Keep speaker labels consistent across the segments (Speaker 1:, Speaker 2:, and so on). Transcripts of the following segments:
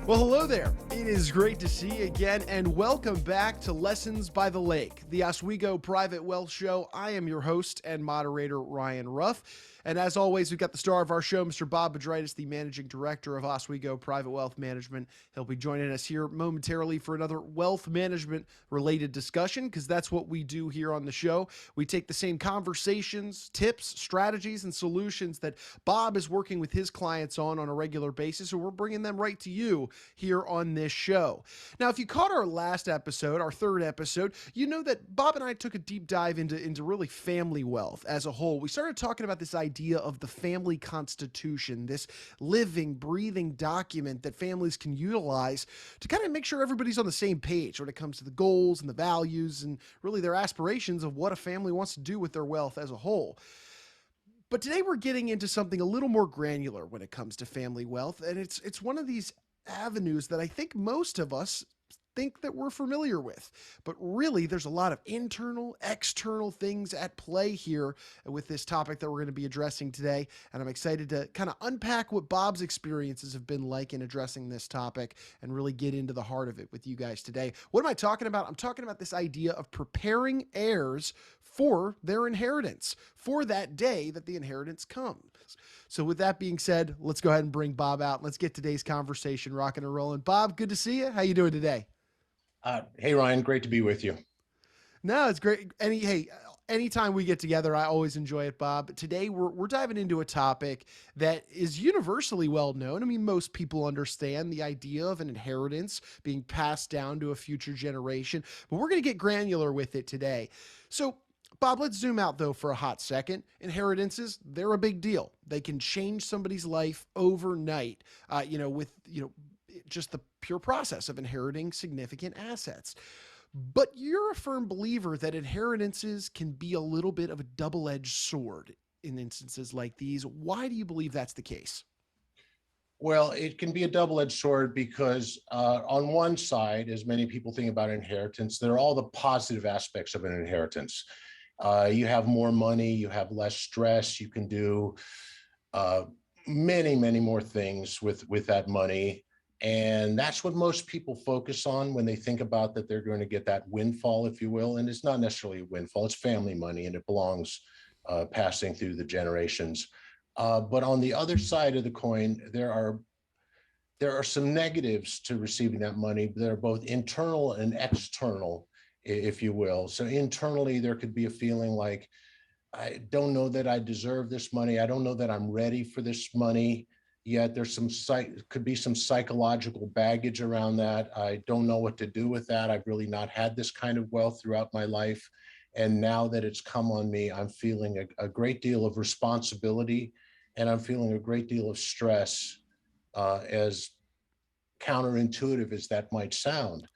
Speaker 1: Well, hello there. It is great to see you again, and welcome back to Lessons by the Lake, the Oswego Private Wealth Show. I am your host and moderator, Ryan Ruff. And as always, we've got the star of our show, Mr. Bob Bedritis, the managing director of Oswego Private Wealth Management. He'll be joining us here momentarily for another wealth management related discussion, because that's what we do here on the show. We take the same conversations, tips, strategies, and solutions that Bob is working with his clients on a regular basis, and we're bringing them right to you here on this show. Now, if you caught our last episode, our third episode, you know that Bob and I took a deep dive into really family wealth as a whole. We started talking about this idea of the family constitution, this living, breathing document that families can utilize to kind of make sure everybody's on the same page when it comes to the goals and the values and really their aspirations of what a family wants to do with their wealth as a whole. But today we're getting into something a little more granular when it comes to family wealth, and it's one of these avenues that I think most of us think that we're familiar with. But really, there's a lot of internal, external things at play here with this topic that we're going to be addressing today. And I'm excited to kind of unpack what Bob's experiences have been like in addressing this topic and really get into the heart of it with you guys today. What am I talking about? I'm talking about this idea of preparing heirs for their inheritance, for that day that the inheritance comes. So with that being said, let's go ahead and bring Bob out. Let's get today's conversation rocking and rolling. Bob, good to see you. How you doing today?
Speaker 2: Hey, Ryan, great to be with you.
Speaker 1: No, it's great. Anytime we get together, I always enjoy it, Bob. Today, we're diving into a topic that is universally well known. I mean, most people understand the idea of an inheritance being passed down to a future generation, but we're going to get granular with it today. So, Bob, let's zoom out though for a hot second. Inheritances, they're a big deal. They can change somebody's life overnight, with just the pure process of inheriting significant assets. But you're a firm believer that inheritances can be a little bit of a double-edged sword in instances like these. Why do you believe that's the case?
Speaker 2: Well, it can be a double-edged sword because on one side, as many people think about inheritance, there are all the positive aspects of an inheritance. You have more money, you have less stress, you can do many, many more things with that money. And that's what most people focus on when they think about that they're going to get that windfall, if you will. And it's not necessarily a windfall, it's family money and it belongs passing through the generations. But on the other side of the coin, there are some negatives to receiving that money. They're both internal and external, if you will. So internally, there could be a feeling like, I don't know that I deserve this money. I don't know that I'm ready for this money. Yet there's could be some psychological baggage around that. I don't know what to do with that. I've really not had this kind of wealth throughout my life. And now that it's come on me, I'm feeling a great deal of responsibility and I'm feeling a great deal of stress, as counterintuitive as that might sound.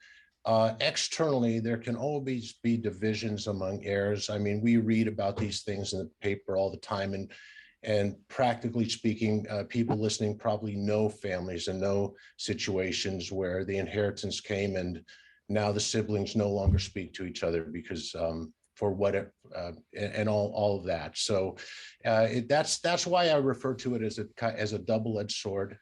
Speaker 2: Externally, there can always be divisions among heirs. I mean, we read about these things in the paper all the time, and practically speaking, people listening probably know families and know situations where the inheritance came and now the siblings no longer speak to each other because for what and all of that. So that's why I refer to it as a double-edged sword.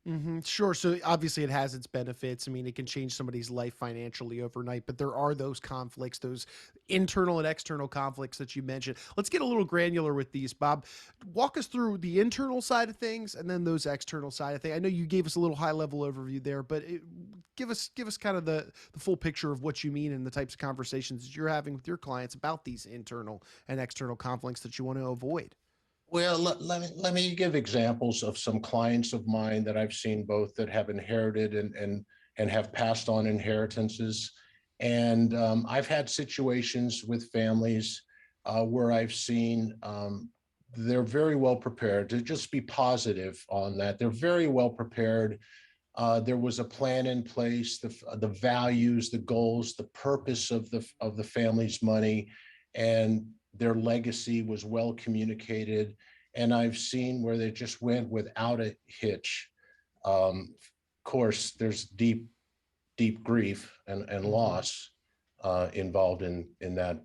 Speaker 1: Mm-hmm. Sure. So obviously it has its benefits. I mean, it can change somebody's life financially overnight, but there are those conflicts, those internal and external conflicts that you mentioned. Let's get a little granular with these, Bob. Walk us through the internal side of things and then those external side of things. I know you gave us a little high level overview there, but give us kind of the full picture of what you mean and the types of conversations that you're having with your clients about these internal and external conflicts that you want to avoid.
Speaker 2: Well, let me give examples of some clients of mine that I've seen both that have inherited and have passed on inheritances. And I've had situations with families where I've seen they're very well prepared to just be positive on that. They're very well prepared. There was a plan in place, the values, the goals, the purpose of the family's money, and their legacy was well communicated. And I've seen where they just went without a hitch. Of course, there's deep grief and loss involved in that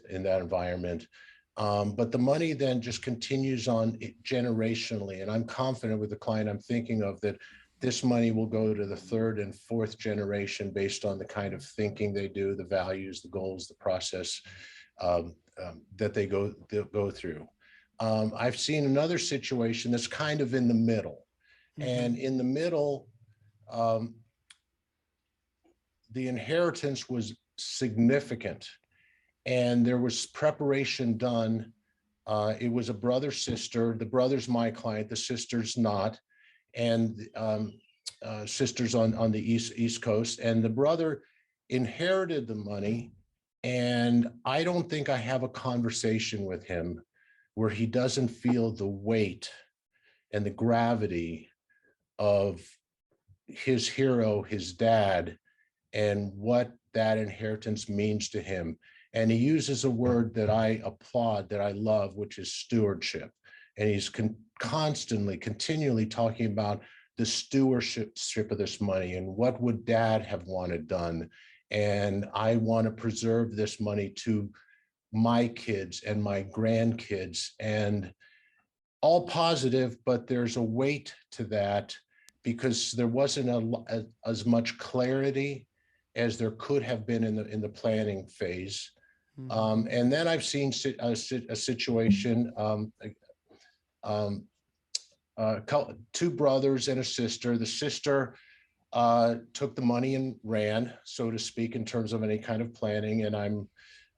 Speaker 2: environment. But the money then just continues on generationally. And I'm confident with the client I'm thinking of that this money will go to the third and fourth generation based on the kind of thinking they do, the values, the goals, the process that they go through. I've seen another situation that's kind of in the middle. And in the middle, the inheritance was significant and there was preparation done. It was a brother sister. The brother's my client, the sister's not, and sister's on the East Coast. And the brother inherited the money. And I don't think I have a conversation with him where he doesn't feel the weight and the gravity of his hero, his dad, and what that inheritance means to him. And he uses a word that I applaud, that I love, which is stewardship. And he's continually talking about the stewardship of this money and what would dad have wanted done. And I want to preserve this money to my kids and my grandkids, and all positive, but there's a weight to that because there wasn't as much clarity as there could have been in the planning phase. And then I've seen a situation, two brothers and a sister. The sister took the money and ran, so to speak, in terms of any kind of planning. And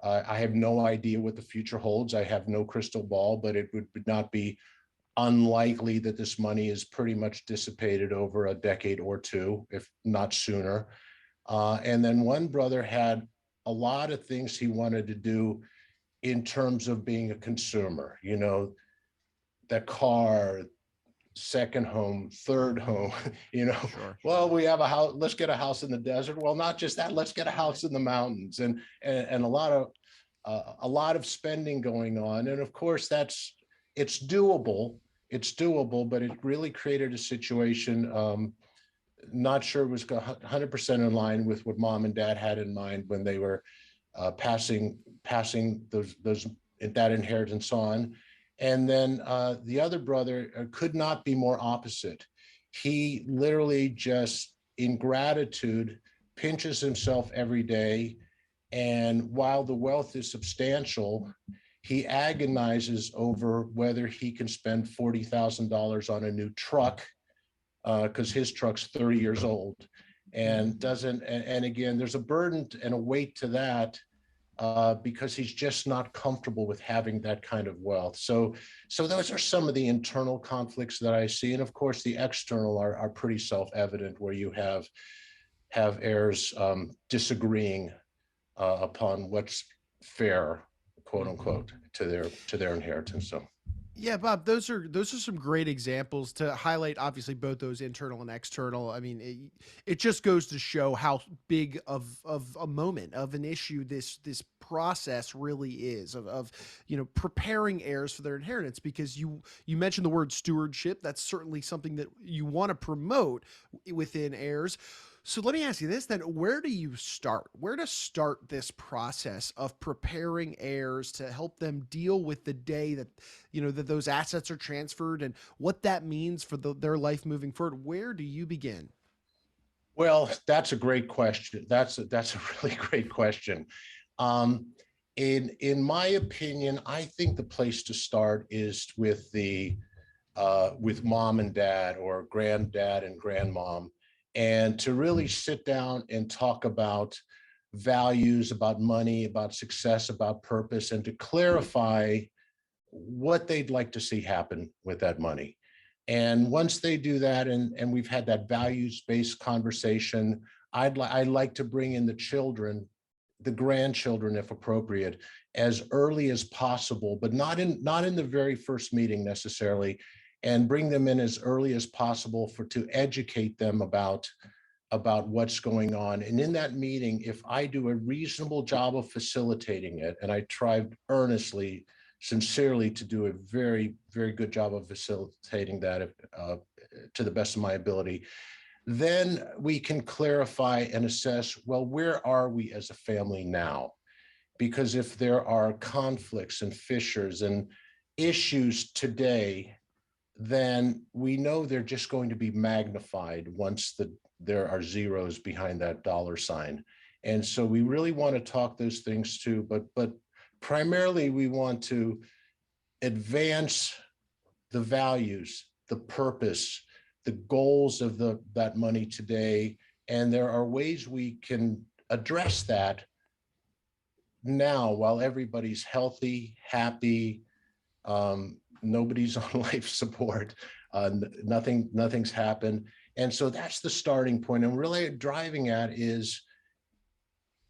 Speaker 2: I have no idea what the future holds. I have no crystal ball, but it would not be unlikely that this money is pretty much dissipated over a decade or two, if not sooner. And then one brother had a lot of things he wanted to do in terms of being a consumer, you know, the car, second home, third home, you know,
Speaker 1: Sure.
Speaker 2: Well, we have a house, let's get a house in the desert. Well, not just that, let's get a house in the mountains, and a lot of spending going on. And of course it's doable, but it really created a situation. Not sure it was 100% in line with what mom and dad had in mind when they were passing that inheritance on. And then the other brother could not be more opposite. He literally just, in gratitude, pinches himself every day. And while the wealth is substantial, he agonizes over whether he can spend $40,000 on a new truck, because his truck's 30 years old, and doesn't. And again, there's a burden and a weight to that, because he's just not comfortable with having that kind of wealth. So those are some of the internal conflicts that I see. And of course, the external are pretty self-evident, where you have heirs disagreeing upon what's fair, quote unquote, to their inheritance. So.
Speaker 1: Yeah, Bob, those are some great examples to highlight, obviously, both those internal and external. I mean, it just goes to show how big of a moment, of an issue this process really is of preparing heirs for their inheritance, because you mentioned the word stewardship. That's certainly something that you want to promote within heirs. So let me ask you this then: where do you start? Where to start this process of preparing heirs to help them deal with the day that that those assets are transferred, and what that means for their life moving forward? Where do you begin?
Speaker 2: Well, that's a great question. That's a really great question. In my opinion, I think the place to start is with with mom and dad, or granddad and grandmom, and to really sit down and talk about values, about money, about success, about purpose, and to clarify what they'd like to see happen with that money. And once they do that, and we've had that values-based conversation, I'd like to bring in the children, the grandchildren, if appropriate, as early as possible, but not in the very first meeting necessarily, and bring them in as early as possible to educate them about what's going on. And in that meeting, if I do a reasonable job of facilitating it, and I tried earnestly, sincerely, to do a very, very good job of facilitating that to the best of my ability, then we can clarify and assess, well, where are we as a family now? Because if there are conflicts and fissures and issues today, then we know they're just going to be magnified once there are zeros behind that dollar sign. And so we really want to talk those things too, but primarily we want to advance the values, the purpose, the goals of that money today. And there are ways we can address that now while everybody's healthy, happy, nobody's on life support, nothing's happened. And so that's the starting point. And really driving at is,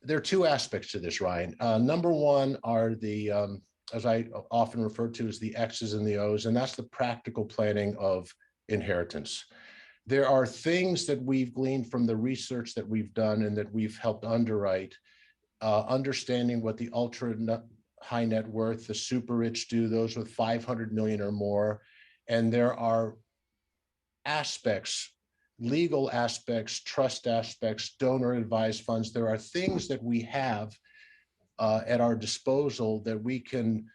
Speaker 2: there are two aspects to this, Ryan. Number one are the, as I often refer to as the X's and the O's, and that's the practical planning of inheritance. There are things that we've gleaned from the research that we've done and that we've helped underwrite, understanding what the ultra high net worth, the super rich do, those with 500 million or more. And there are aspects, legal aspects, trust aspects, donor advised funds. There are things that we have at our disposal that we can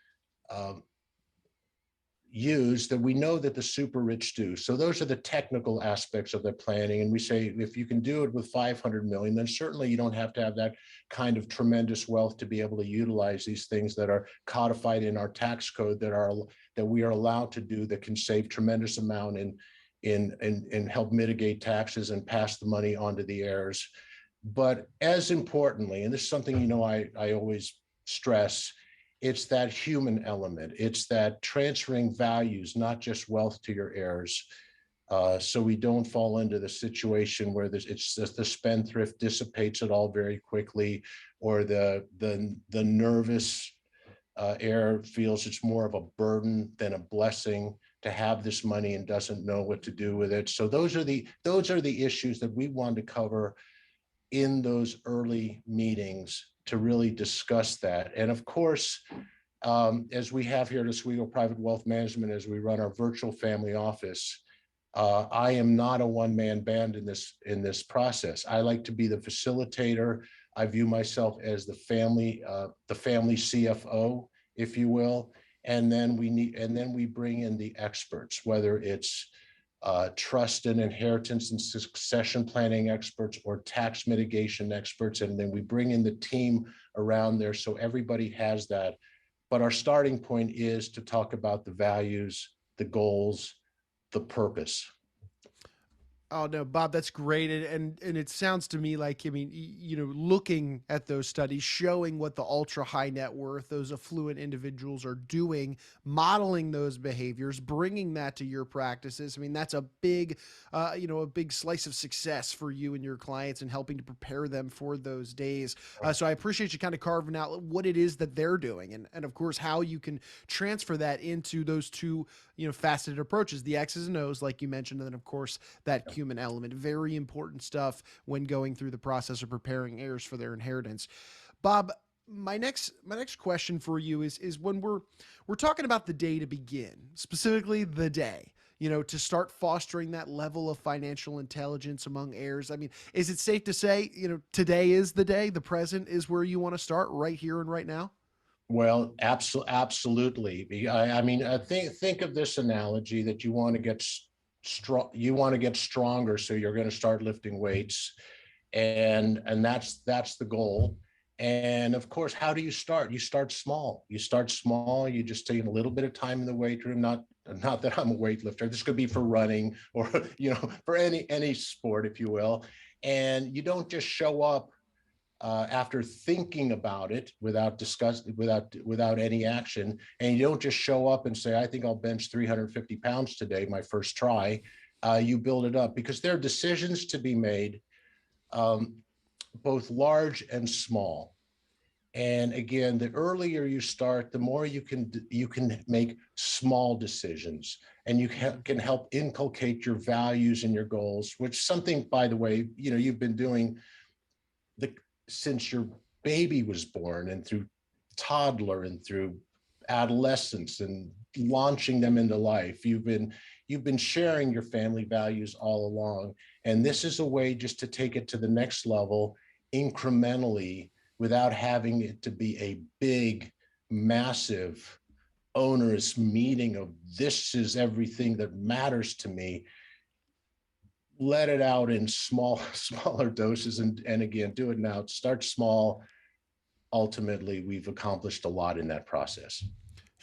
Speaker 2: use that we know that the super rich do. So those are the technical aspects of the planning. And we say, if you can do it with 500 million, then certainly you don't have to have that kind of tremendous wealth to be able to utilize these things that are codified in our tax code that we are allowed to do, that can save tremendous amount in help mitigate taxes and pass the money on to the heirs. But as importantly, and this is something, you know, I always stress, it's that human element. It's that transferring values, not just wealth, to your heirs. So we don't fall into the situation where it's just the spendthrift dissipates it all very quickly, or the nervous heir feels it's more of a burden than a blessing to have this money and doesn't know what to do with it. So those are the issues that we want to cover in those early meetings to really discuss that. And of course, as we have here at Oswego Private Wealth Management, as we run our virtual family office, I am not a one-man band in this process. I like to be the facilitator. I view myself as the family CFO, if you will. And then we bring in the experts, whether it's trust and inheritance and succession planning experts or tax mitigation experts. And then we bring in the team around there so everybody has that. But our starting point is to talk about the values, the goals, the purpose.
Speaker 1: Oh no, Bob, that's great, and it sounds to me like, I mean, you know, looking at those studies showing what the ultra high net worth, those affluent individuals are doing, modeling those behaviors, bringing that to your practices. I mean, that's a big, a big slice of success for you and your clients and helping to prepare them for those days. So I appreciate you kind of carving out what it is that they're doing, and of course how you can transfer that into those two, faceted approaches, the X's and O's, like you mentioned, and then of course that human element. Very important stuff when going through the process of preparing heirs for their inheritance. Bob, my next question for you is when we're talking about the day to begin, specifically the day, to start fostering that level of financial intelligence among heirs. I mean, is it safe to say, today is the day, the present is where you want to start, right here and right now?
Speaker 2: Well, absolutely. I mean, think of this analogy that you want to get strong. You want to get stronger, so you're going to start lifting weights, and that's the goal. And of course, how do you start? You start small. You just take a little bit of time in the weight room. Not that I'm a weightlifter. This could be for running or for any sport, if you will. And you don't just show up after thinking about it without any action. And you don't just show up and say, I think I'll bench 350 pounds today, my first try. You build it up, because there are decisions to be made, both large and small. And again, the earlier you start, the more you can make small decisions, and you can help inculcate your values and your goals, which something, by the way, you've been doing since your baby was born, and through toddler and through adolescence and launching them into life. You've been sharing your family values all along. And this is a way just to take it to the next level incrementally, without having it to be a big, massive onerous meaning of this is everything that matters to me. Let it out in smaller doses, and again, do it now. Start small. Ultimately, we've accomplished a lot in that process.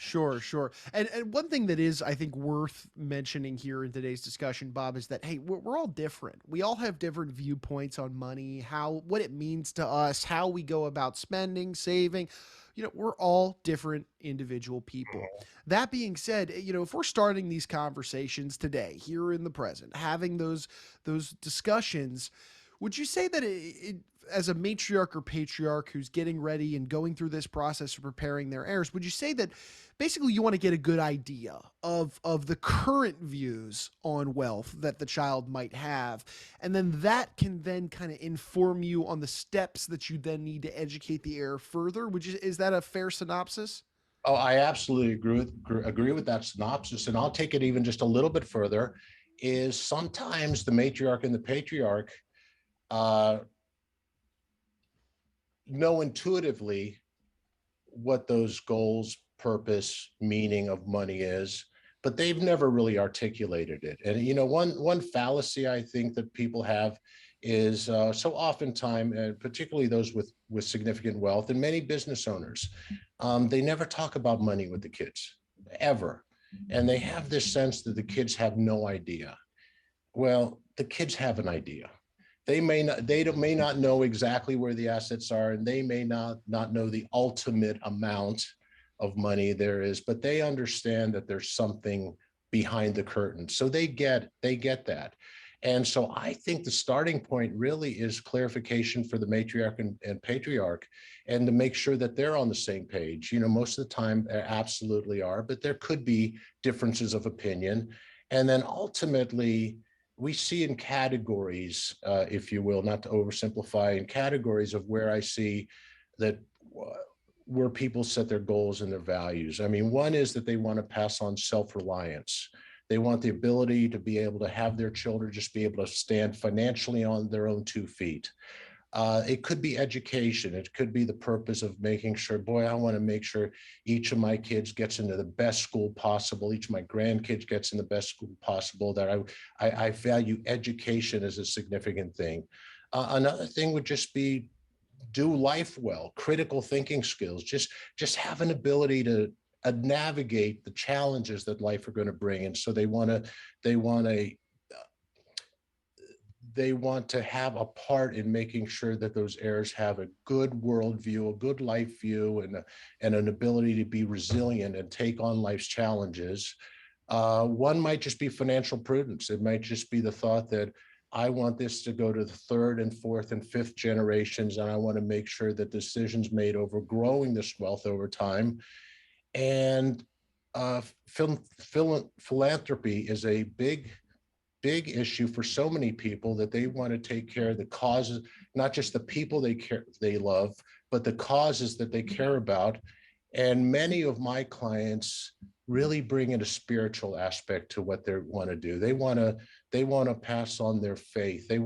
Speaker 1: Sure, sure. And one thing that is, I think, worth mentioning here in today's discussion, Bob, is that hey, we're all different. We all have different viewpoints on money, how what it means to us, how we go about spending, saving. We're all different individual people. That being said, if we're starting these conversations today, here in the present, having those discussions, would you say that as a matriarch or patriarch who's getting ready and going through this process of preparing their heirs, would you say that basically you want to get a good idea of the current views on wealth that the child might have, and then that can then kind of inform you on the steps that you then need to educate the heir further? Is that a fair synopsis?
Speaker 2: Oh, I absolutely agree with that synopsis, and I'll take it even just a little bit further. Is sometimes the matriarch and the patriarch uh, know intuitively what those goals, purpose, meaning of money is, but they've never really articulated it. And one fallacy I think that people have is so oftentimes, and particularly those with significant wealth and many business owners, they never talk about money with the kids ever, and they have this sense that the kids have no idea. Well, the kids have an idea. May not know exactly where the assets are, and they may not know the ultimate amount of money there is, but they understand that there's something behind the curtain. So they get that. And so I think the starting point really is clarification for the matriarch and patriarch, and to make sure that they're on the same page. Most of the time they absolutely are, but there could be differences of opinion. And then ultimately, we see in categories, if you will, not to oversimplify, in categories of where I see that where people set their goals and their values. I mean, one is that they want to pass on self-reliance. They want the ability to be able to have their children just be able to stand financially on their own 2 feet. It could be education. It could be the purpose of making sure, boy, I want to make sure each of my kids gets into the best school possible. Each of my grandkids gets in the best school possible. That I value education as a significant thing. Another thing would just be do life well, critical thinking skills, just have an ability to navigate the challenges that life are going to bring. And so they want to have a part in making sure that those heirs have a good worldview, a good life view, and an ability to be resilient and take on life's challenges. One might just be financial prudence. It might just be the thought that I want this to go to the third and fourth and fifth generations, and I want to make sure that decisions made over growing this wealth over time. And philanthropy is a big issue for so many people, that they want to take care of the causes, not just the people they love, but the causes that they care about. And many of my clients really bring in a spiritual aspect to what they want to do. They want to pass on their faith. They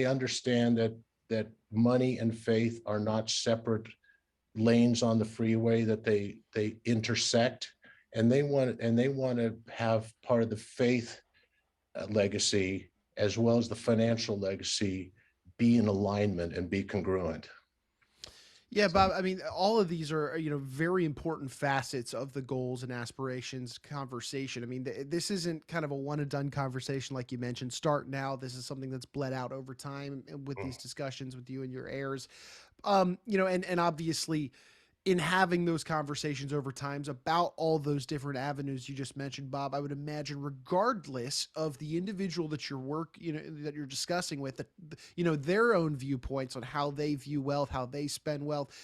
Speaker 2: understand that money and faith are not separate lanes on the freeway, that they intersect, and they want to have part of the faith legacy as well as the financial legacy be in alignment and be congruent.
Speaker 1: Yeah, Bob. I mean, all of these are very important facets of the goals and aspirations conversation. I mean, this isn't kind of a one and done conversation like you mentioned. Start now. This is something that's bled out over time with these discussions with you and your heirs. And obviously, in having those conversations over times about all those different avenues you just mentioned, Bob, I would imagine, regardless of the individual that that you're discussing with, that their own viewpoints on how they view wealth, how they spend wealth,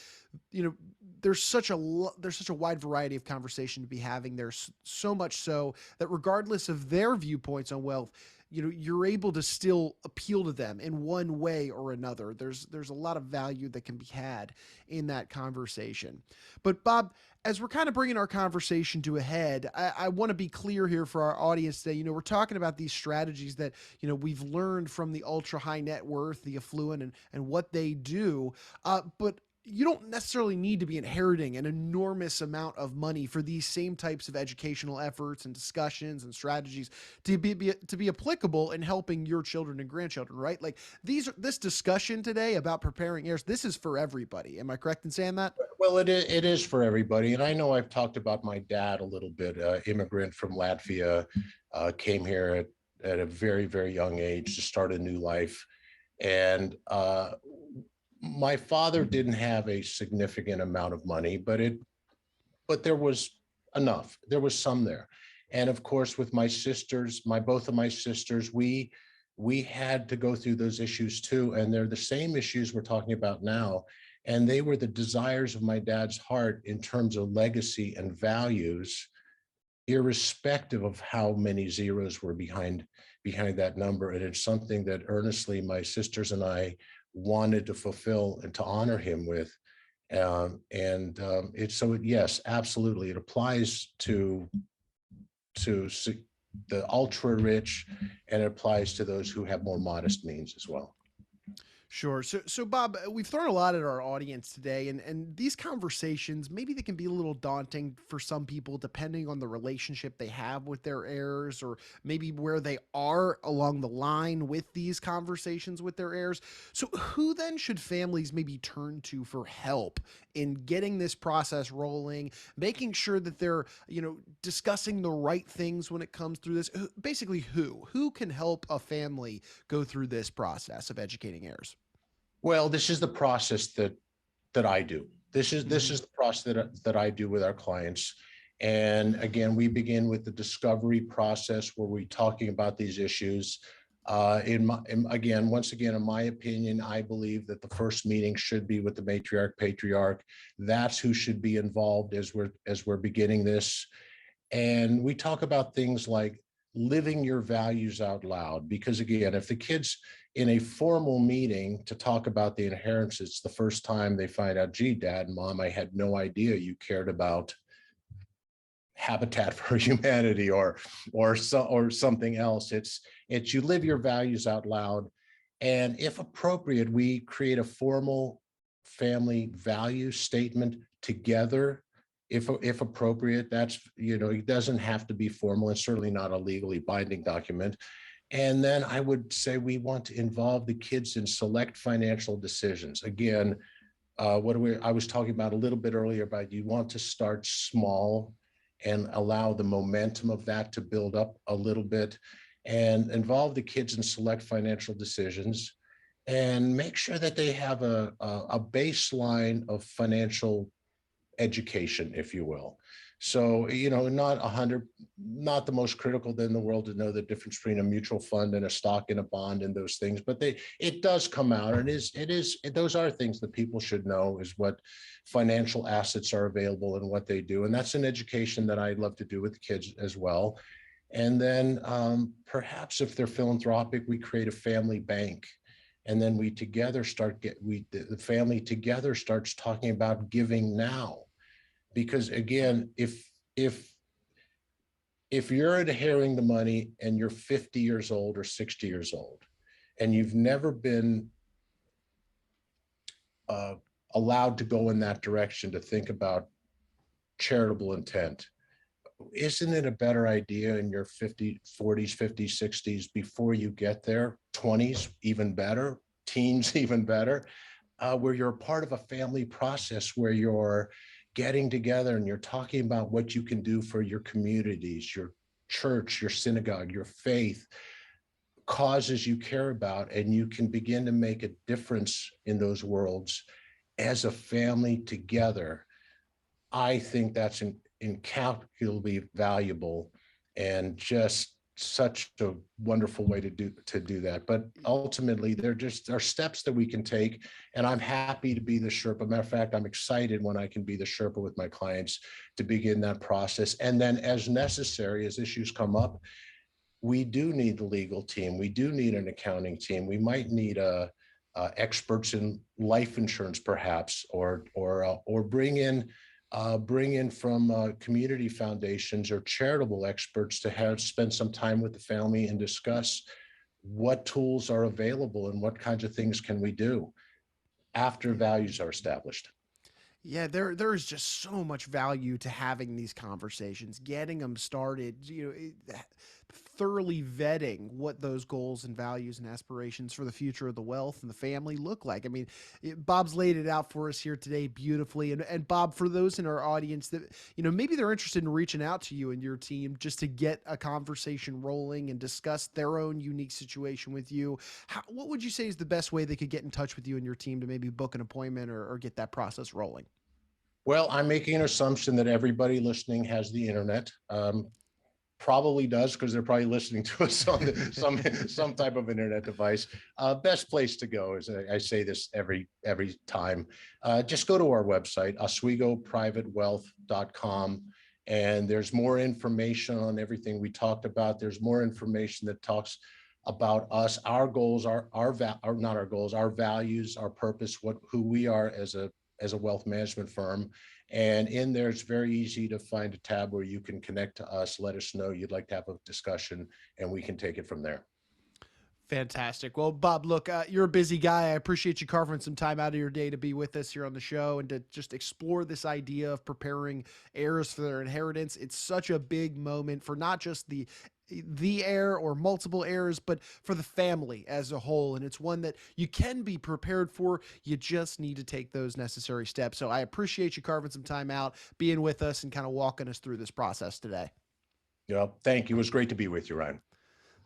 Speaker 1: there's such a wide variety of conversation to be having. There's so much so that regardless of their viewpoints on wealth, you're able to still appeal to them in one way or another. There's a lot of value that can be had in that conversation. But Bob, as we're kind of bringing our conversation to a head, I want to be clear here for our audience today. We're talking about these strategies that we've learned from the ultra high net worth, the affluent, and what they do. But you don't necessarily need to be inheriting an enormous amount of money for these same types of educational efforts and discussions and strategies to be applicable in helping your children and grandchildren, right? Like this discussion today about preparing heirs, this is for everybody. Am I correct in saying that?
Speaker 2: Well, it is for everybody. And I know I've talked about my dad a little bit, immigrant from Latvia, came here at a very, very young age to start a new life. And my father didn't have a significant amount of money, but there was enough. There was some there. And of course, with my sisters, both of my sisters, we had to go through those issues too. And they're the same issues we're talking about now. And they were the desires of my dad's heart in terms of legacy and values, irrespective of how many zeros were behind that number. And it's something that earnestly my sisters and I wanted to fulfill and to honor him with. Yes, absolutely. It applies to the ultra rich, and it applies to those who have more modest means as well.
Speaker 1: Sure. So Bob, we've thrown a lot at our audience today, and these conversations, maybe they can be a little daunting for some people, depending on the relationship they have with their heirs, or maybe where they are along the line with these conversations with their heirs. So who then should families maybe turn to for help in getting this process rolling, making sure that they're, discussing the right things when it comes through this? Basically, who can help a family go through this process of educating heirs?
Speaker 2: Well, this is the process that I do. This is the process that I do with our clients. And again, we begin with the discovery process where we're talking about these issues. Once again, in my opinion, I believe that the first meeting should be with the matriarch, patriarch. That's who should be involved as we're beginning this. And we talk about things like living your values out loud, because again, if the kids in a formal meeting to talk about the inheritance, it's the first time they find out, gee, Dad and Mom, I had no idea you cared about Habitat for Humanity or something else. It's you live your values out loud. And if appropriate, we create a formal family value statement together. If appropriate, that's, it doesn't have to be formal, and certainly not a legally binding document. And then I would say we want to involve the kids in select financial decisions. Again, I was talking about a little bit earlier about, you want to start small and allow the momentum of that to build up a little bit, and involve the kids in select financial decisions, and make sure that they have a baseline of financial education, if you will. So, not the most critical in the world to know the difference between a mutual fund and a stock and a bond and those things, but it does come out, and those are things that people should know, is what financial assets are available and what they do. And that's an education that I love to do with the kids as well. And then perhaps if they're philanthropic, we create a family bank. And then the family together starts talking about giving now. Because again, if you're inheriting the money and you're 50 years old or 60 years old, and you've never been allowed to go in that direction to think about charitable intent, isn't it a better idea in your 40s, 50s, 60s, before you get there, 20s, even better, teens, even better, where you're a part of a family process where you're getting together and you're talking about what you can do for your communities, your church, your synagogue, your faith, causes you care about, and you can begin to make a difference in those worlds as a family together. I think that's incalculably valuable, and just such a wonderful way to do that. But ultimately, there are steps that we can take, and I'm happy to be the Sherpa. Matter of fact, I'm excited when I can be the Sherpa with my clients to begin that process. And then, as necessary, as issues come up, we do need the legal team. We do need an accounting team. We might need experts in life insurance, perhaps, or bring in from community foundations or charitable experts to spend some time with the family and discuss what tools are available and what kinds of things can we do. after values are established.
Speaker 1: Yeah, there is just so much value to having these conversations, getting them started, thoroughly vetting what those goals and values and aspirations for the future of the wealth and the family look like. I mean, Bob's laid it out for us here today beautifully. And Bob, for those in our audience that, maybe they're interested in reaching out to you and your team just to get a conversation rolling and discuss their own unique situation with you, what would you say is the best way they could get in touch with you and your team to maybe book an appointment or get that process rolling?
Speaker 2: Well, I'm making an assumption that everybody listening has the internet. Probably does, because they're probably listening to us on some type of internet device. Best place to go is, I say this every time, just go to our website, oswegoprivatewealth.com, and there's more information on everything we talked about. There's more information that talks about us, our goals, our not our goals, our values, our purpose, who we are as a wealth management firm. And in there, it's very easy to find a tab where you can connect to us, let us know you'd like to have a discussion, and we can take it from there.
Speaker 1: Fantastic. Well, Bob, look, you're a busy guy. I appreciate you carving some time out of your day to be with us here on the show and to just explore this idea of preparing heirs for their inheritance. It's such a big moment for not just the heir or multiple heirs, but for the family as a whole. And it's one that you can be prepared for. You just need to take those necessary steps. So I appreciate you carving some time out, being with us and kind of walking us through this process today.
Speaker 2: Yeah, thank you. It was great to be with you, Ryan.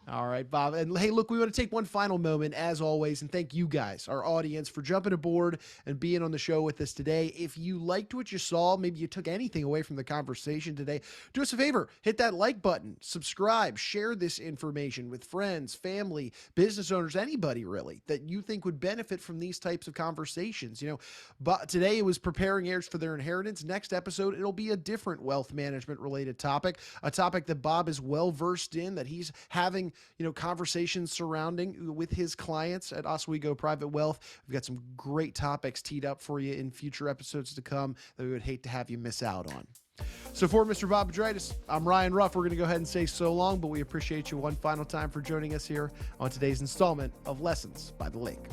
Speaker 1: All right, Bob. And hey, look, we want to take one final moment, as always, and thank you guys, our audience, for jumping aboard and being on the show with us today. If you liked what you saw, maybe you took anything away from the conversation today, do us a favor, hit that like button, subscribe, share this information with friends, family, business owners, anybody really that you think would benefit from these types of conversations. But today it was preparing heirs for their inheritance. Next episode, it'll be a different wealth management related topic, a topic that Bob is well versed in, that he's having conversations surrounding with his clients at Oswego Private Wealth. We've got some great topics teed up for you in future episodes to come that we would hate to have you miss out on. So for Mr. Bob Bedreitis, I'm Ryan Ruff. We're going to go ahead and say so long, but we appreciate you one final time for joining us here on today's installment of Lessons by the Lake.